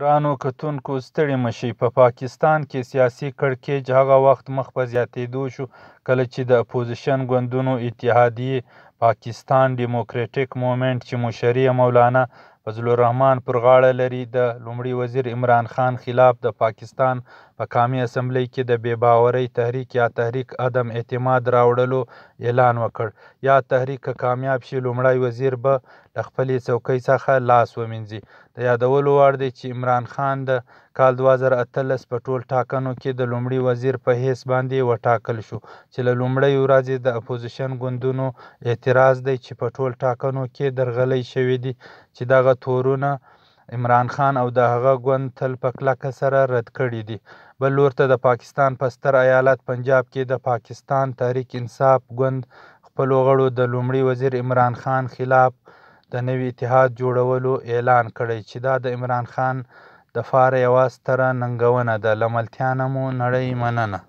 ګرانو کتونکو ستړي مه شئ. په پاکستان کې سیاسي کړکېچ هغه وخت مخ په زیاتېدو شو کله چې د اپوزیشن ګوندونو اتحادیې پاکستان ډیموکریټک مومنټ چې مشر یې مولانا فضل الرحمن پر غاړه لري د لومړي وزیر عمران خان خلاف د پاکستان په قامي اسمبلۍ کې د بې باورۍ تحریک یا تحریک عدم اعتماد راوړلو اعلان وکړ. یا تحریک که کامیاب شي لومړی وزیر به له خپلې څوکۍ څخه لاس ومینځي. د یادولو وړ دی چې عمران خان د کال 2018 په ټول ټاکنو کې د لومړي وزیر په حیث باندې وټاکل شو چې له لومړۍ ورځې د اپوزیشن ګوندونو اعتراض دی چې په ټول ټاکنو کې درغلۍ شوې دي چې دغه تورونه عمران خان او د هغه ګوند تل په کلکه سره رد کړي دي. بل لور ته د پاکستان په ستر ایالت پنجاب کې د پاکستان تحریک انصاف ګوند خپلو غړو د لومړي وزیر عمران خان خلاف د نوي اتحاد جوړولو اعلان کړی چې دا د عمران خان د پاره یوه ستره ننګونه ده. له ملتیا نه مو نړۍ مننه.